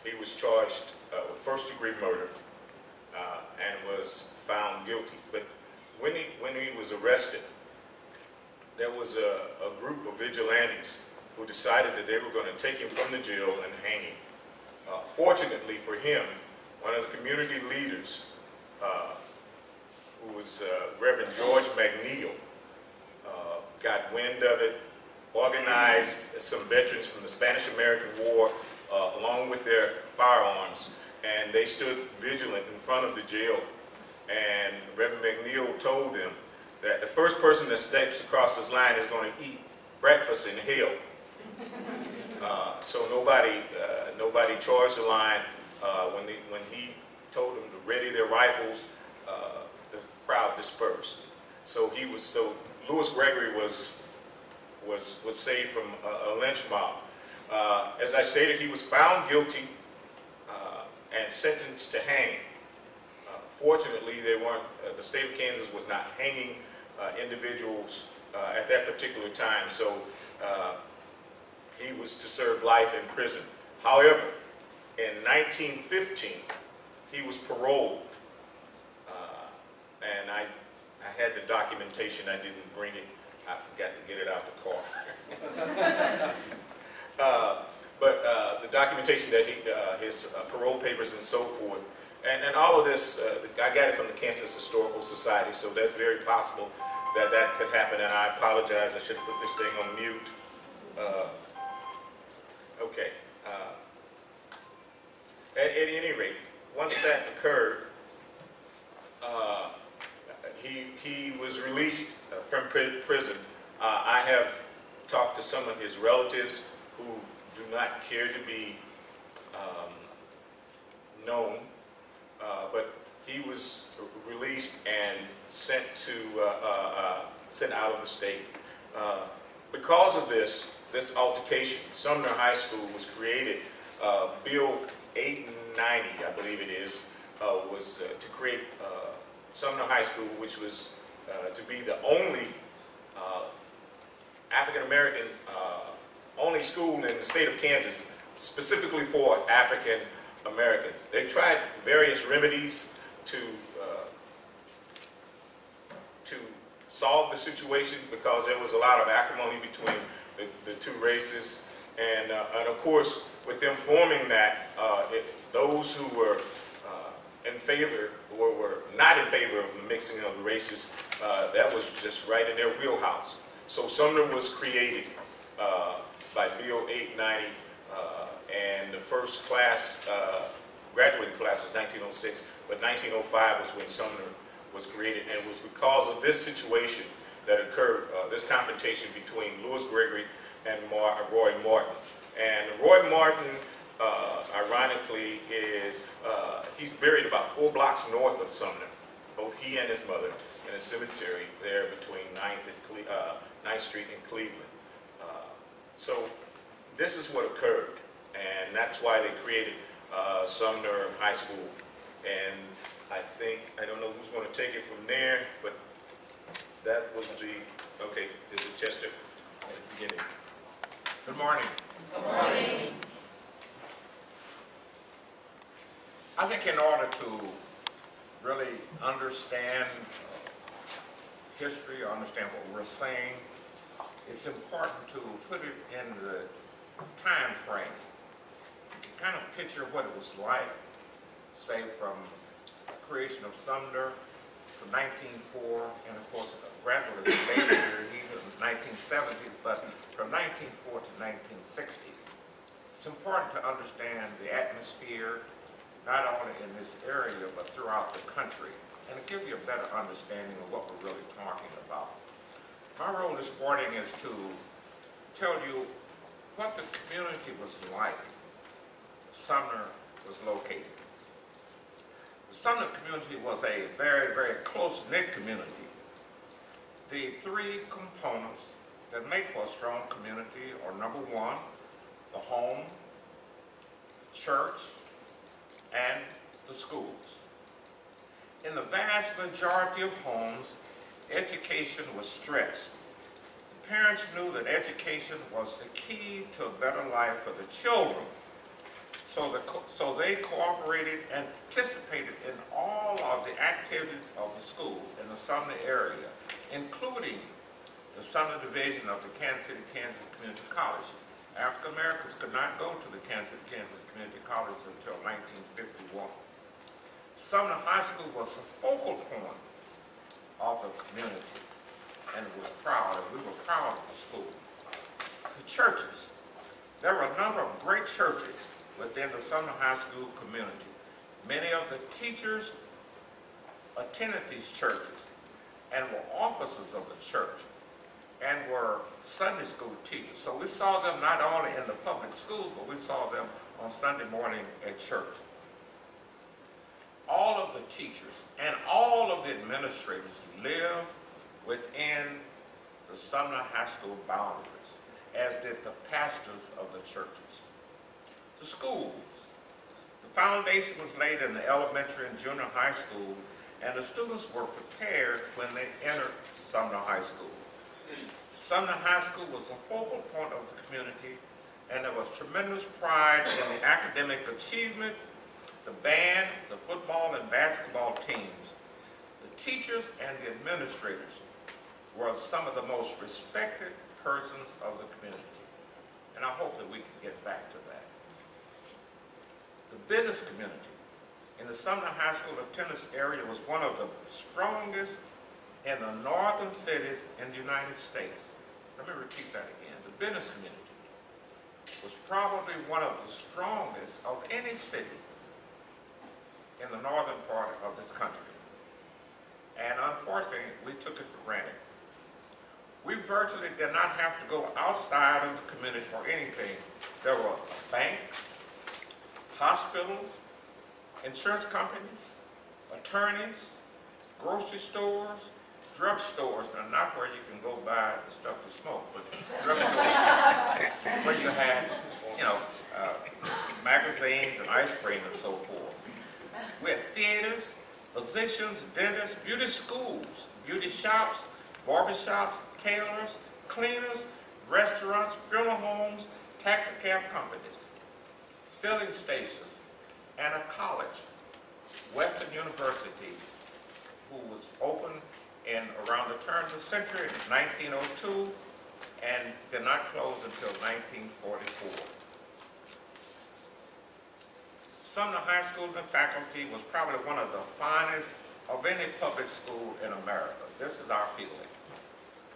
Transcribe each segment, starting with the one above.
he was charged with first-degree murder and was found guilty. But when he was arrested, there was a group of vigilantes who decided that they were going to take him from the jail and hang him. Fortunately for him, one of the community leaders, who was Reverend George McNeil, got wind of it, organized some veterans from the Spanish-American War along with their firearms, and they stood vigilant in front of the jail. And Reverend McNeil told them that the first person that steps across this line is going to eat breakfast in hell. So nobody charged the line. When he told them to ready their rifles, the crowd dispersed. So Louis Gregory was saved from a lynch mob. As I stated, he was found guilty and sentenced to hang. Fortunately, the state of Kansas was not hanging individuals at that particular time, so he was to serve life in prison. However, in 1915, he was paroled, and I had the documentation. I didn't bring it. I forgot to get it out the car. But the documentation that his parole papers and so forth, and all of this, I got it from the Kansas Historical Society, so that's very possible that that could happen, and I apologize. I should have put this thing on mute. Okay. At any rate, once that occurred, he was released from prison. I have talked to some of his relatives who do not care to be known, but he was released and sent out of the state. Because of this altercation, Sumner High School was created. Bill 890, I believe it is, was to create Sumner High School, which was to be the only African-American only school in the state of Kansas specifically for African Americans. They tried various remedies to solve the situation because there was a lot of acrimony between the two races, and of course with them forming that, those who were in favor or were not in favor of the mixing of the races, that was just right in their wheelhouse. So Sumner was created by Bill 890, and the first class, graduating class was 1906, but 1905 was when Sumner was created, and it was because of this situation that occurred, this confrontation between Louis Gregory and Roy Martin. And Roy Martin, ironically, he's buried about 4 blocks north of Sumner, both he and his mother, in a cemetery there between 9th Street and Cleveland. So this is what occurred, and that's why they created Sumner High School. And I don't know who's going to take it from there, but that was okay, this is Chester at the beginning. Good morning. Good morning. I think in order to really understand history or understand what we're saying, it's important to put it in the time frame. You can kind of picture what it was like, say from the creation of Sumner to 1904, and of course Randall is a baby here, he's in the 1970s, but from 1904 to 1960. It's important to understand the atmosphere, not only in this area, but throughout the country, and to give you a better understanding of what we're really talking about. My role this morning is to tell you what the community was like Sumner was located. The Sumner community was a very, very close-knit community. The 3 components that make for a strong community are, number 1, the home, church, and the schools. In the vast majority of homes, education was stressed. The parents knew that education was the key to a better life for the children. So they cooperated and participated in all of the activities of the school in the Sumner area, including the Sumner Division of the Kansas City, Kansas Community College. African Americans could not go to the Kansas City, Kansas Community College until 1951. Sumner High School was the focal point of the community, and it was proud, and we were proud of the school. The churches. There were a number of great churches within the Sumner High School community. Many of the teachers attended these churches and were officers of the church and were Sunday school teachers. So we saw them not only in the public schools, but we saw them on Sunday morning at church. All of the teachers and all of the administrators lived within the Sumner High School boundaries, as did the pastors of the churches. The schools. The foundation was laid in the elementary and junior high school, and the students were prepared when they entered Sumner High School. Sumner High School was a focal point of the community, and there was tremendous pride in the academic achievement, the band, the football and basketball teams. The teachers and the administrators were some of the most respected persons of the community, and I hope that we can get back to that. The business community in the Sumner High School attendance area was one of the strongest in the northern cities in the United States. Let me repeat that again. The business community was probably one of the strongest of any city in the northern part of this country. And unfortunately, we took it for granted. We virtually did not have to go outside of the community for anything. There were banks, hospitals, insurance companies, attorneys, grocery stores, drugstores. Now, not where you can go buy the stuff you smoke, but drugstores where you had, magazines and ice cream and so forth. We had theaters, physicians, dentists, beauty schools, beauty shops, barber shops, tailors, cleaners, restaurants, funeral homes, taxi cab companies, filling stations, and a college, Western University, who was open in around the turn of the century in 1902 and did not close until 1944. Sumner High School and faculty was probably one of the finest of any public school in America. This is our feeling.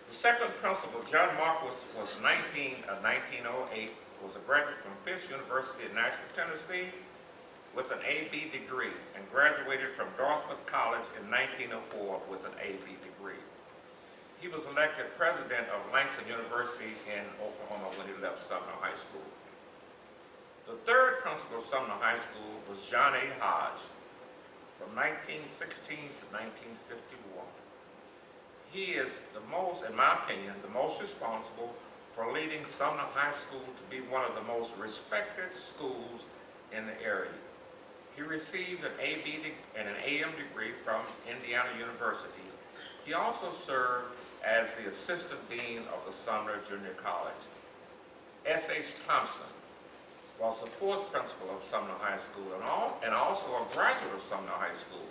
The second principal, John Marcus, was 1908, was a graduate from Fisk University in Nashville, Tennessee, with an A.B. degree, and graduated from Dartmouth College in 1904 with an A.B. degree. He was elected president of Langston University in Oklahoma when he left Sumner High School. The third principal of Sumner High School was John A. Hodge, from 1916 to 1951. He is the most, in my opinion, the most responsible for leading Sumner High School to be one of the most respected schools in the area. He received an A.B. and an A.M. degree from Indiana University. He also served as the assistant dean of the Sumner Junior College. S.H. Thompson was the fourth principal of Sumner High School and also a graduate of Sumner High School.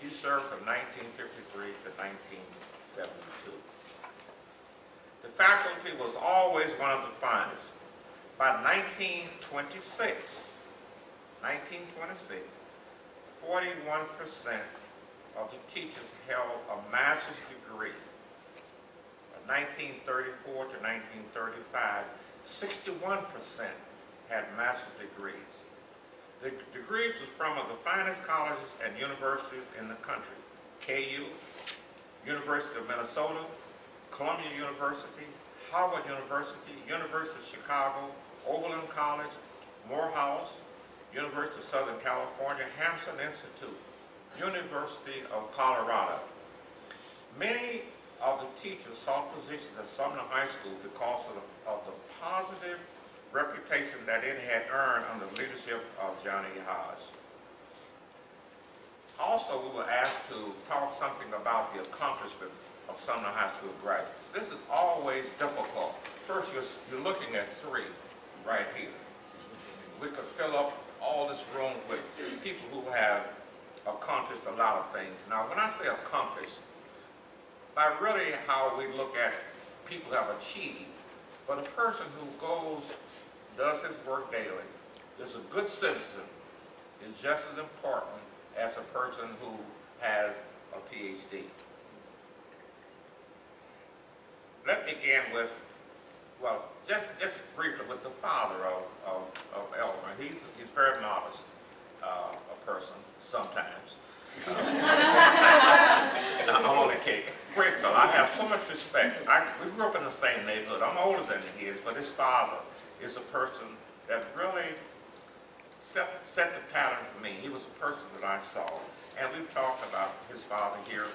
He served from 1953 to 1972. The faculty was always one of the finest. By 1926, 41% of the teachers held a master's degree. From 1934 to 1935, 61% had master's degrees. The degrees was from the finest colleges and universities in the country. KU, University of Minnesota, Columbia University, Howard University, University of Chicago, Oberlin College, Morehouse, University of Southern California, Hampson Institute, University of Colorado. Many of the teachers sought positions at Sumner High School because of the positive reputation that it had earned under the leadership of John A. Hodge. Also, we were asked to talk something about the accomplishments of Sumner High School graduates. This is always difficult. First, you're looking at three right here. We could fill up this room with people who have accomplished a lot of things. Now, when I say accomplished, by really how we look at people who have achieved, but a person who goes, does his work daily, is a good citizen, is just as important as a person who has a PhD. Let me begin with, well, just briefly, with the father of Elmer. He's very modest, a person, sometimes. I'm only kidding. Great fellow. I have so much respect. We grew up in the same neighborhood. I'm older than he is, but his father is a person that really set the pattern for me. He was a person that I saw. And we've talked about his father here.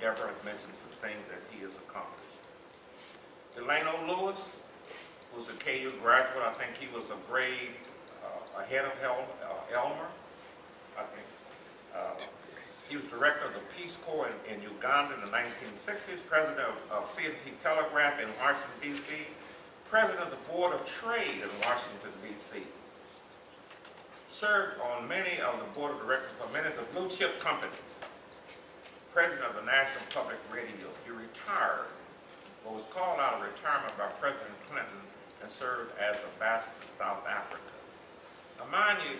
Deborah had mentioned some things that he has accomplished. Delano Lewis, who's a KU graduate. I think he was a grade ahead of Elmer, I think. He was director of the Peace Corps in Uganda in the 1960s, president of C&P Telegraph in Washington, D.C., president of the Board of Trade in Washington, D.C., served on many of the board of directors for many of the blue chip companies, president of the National Public Radio. He retired, but was called out of retirement by President Clinton and served as ambassador to South Africa. Now, mind you,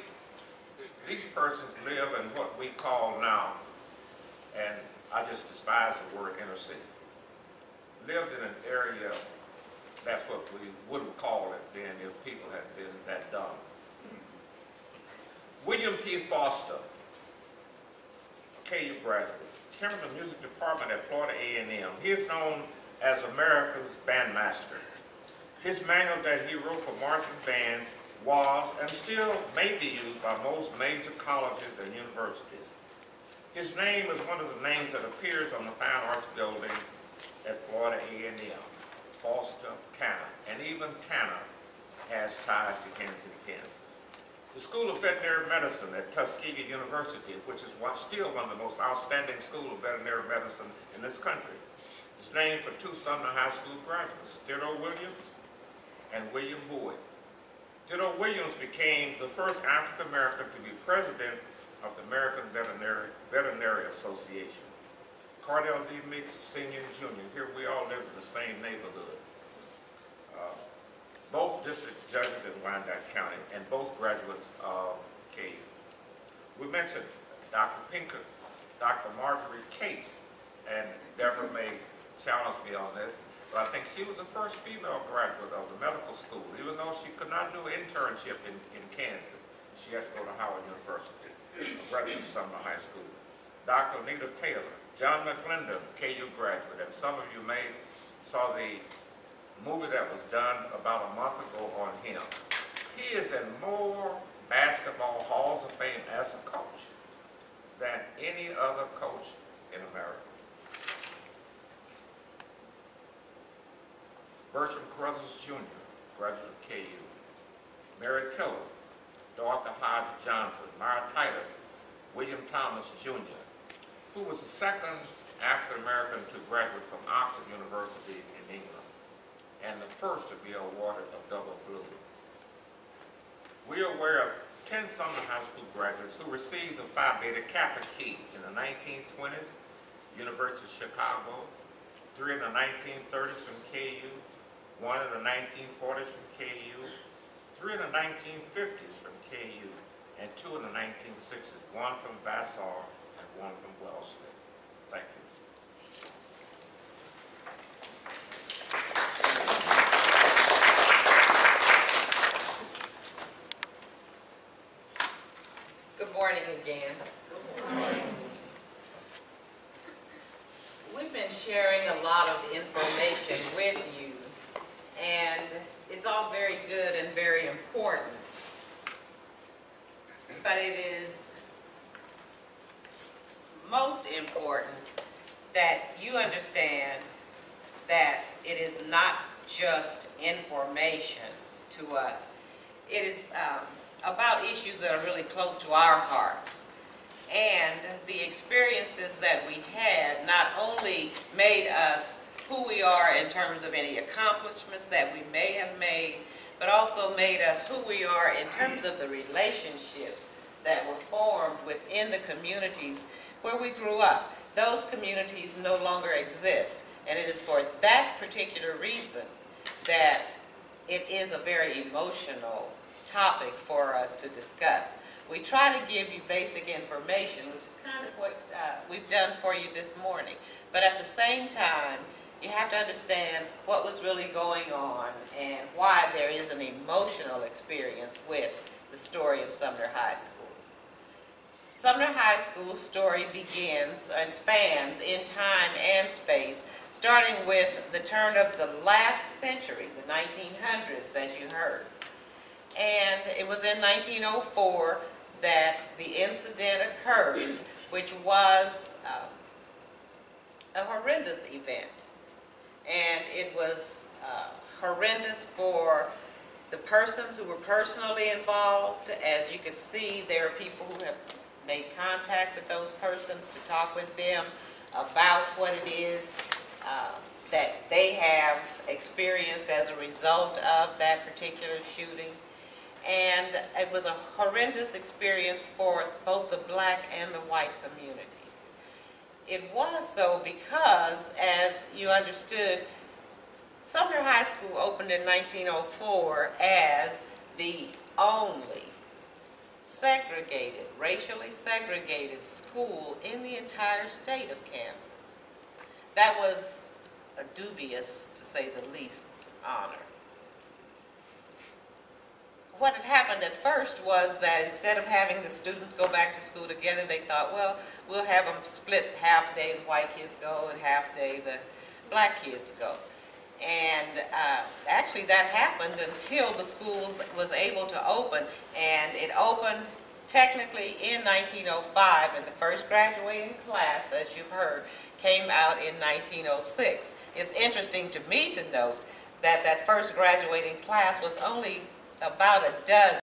these persons live in what we call now, and I just despise the word inner city, lived in an area, that's what we would have called it then if people had been that dumb. William P. Foster, KU graduate, chairman of the music department at Florida A&M. He is known as America's bandmaster. His manual that he wrote for marching bands was and still may be used by most major colleges and universities. His name is one of the names that appears on the Fine Arts building at Florida A&M, Foster Tanner, and even Tanner has ties to Kansas City, Kansas. The School of Veterinary Medicine at Tuskegee University, which is still one of the most outstanding schools of veterinary medicine in this country, is named for two Sumner High School graduates, Ditto Williams and William Boyd. Ditto Williams became the first African American to be president of the American Veterinary Association. Cardell D. Meeks, Sr. and Jr., here we all live in the same neighborhood. Both district judges in Wyandotte County and both graduates of KU. We mentioned Dr. Pinker, Dr. Marjorie Case, and Deborah may challenge me on this, but I think she was the first female graduate of the medical school, even though she could not do an internship in Kansas. She had to go to Howard University, a graduate of Sumner High School. Dr. Anita Taylor, John McClendon, KU graduate, and some of you may saw the movie that was done about a month ago on him. He is in more basketball halls of fame as a coach than any other coach in America. Bertram Carruthers Jr., graduate of KU. Mary Tiller, Dorothy Hodge Johnson, Myra Titus, William Thomas Jr., who was the second African American to graduate from Oxford University in England, and the first to be awarded a double blue. We are aware of 10 Sumner High School graduates who received the Phi Beta Kappa key in the 1920s, University of Chicago, 3 in the 1930s from KU, 1 in the 1940s from KU, 3 in the 1950s from KU, and 2 in the 1960s, 1 from Vassar and 1 from Wellesley. Thank you. Good morning again. Good morning. We've been sharing a lot of information with you, and it's all very good and very important. But it is most important that you understand that it is not just information to us. It is about issues that are really close to our hearts. And the experiences that we had not only made us who we are in terms of any accomplishments that we may have made, but also made us who we are in terms of the relationships that were formed within the communities where we grew up. Those communities no longer exist, and it is for that particular reason that it is a very emotional topic for us to discuss. We try to give you basic information, which is kind of what we've done for you this morning, but at the same time, you have to understand what was really going on and why there is an emotional experience with the story of Sumner High School. Sumner High School's story begins and spans in time and space, starting with the turn of the last century, the 1900s, as you heard. And it was in 1904 that the incident occurred, which was a horrendous event. And it was horrendous for the persons who were personally involved. As you can see, there are people who have made contact with those persons to talk with them about what it is that they have experienced as a result of that particular shooting. And it was a horrendous experience for both the black and the white communities. It was so because, as you understood, Sumner High School opened in 1904 as the only segregated, racially segregated school in the entire state of Kansas. That was a dubious, to say the least, honor. What had happened at first was that instead of having the students go back to school together, they thought, well, we'll have them split half day the white kids go and half day the black kids go. And actually that happened until the school was able to open, and it opened technically in 1905, and the first graduating class, as you've heard, came out in 1906. It's interesting to me to note that that first graduating class was only about a dozen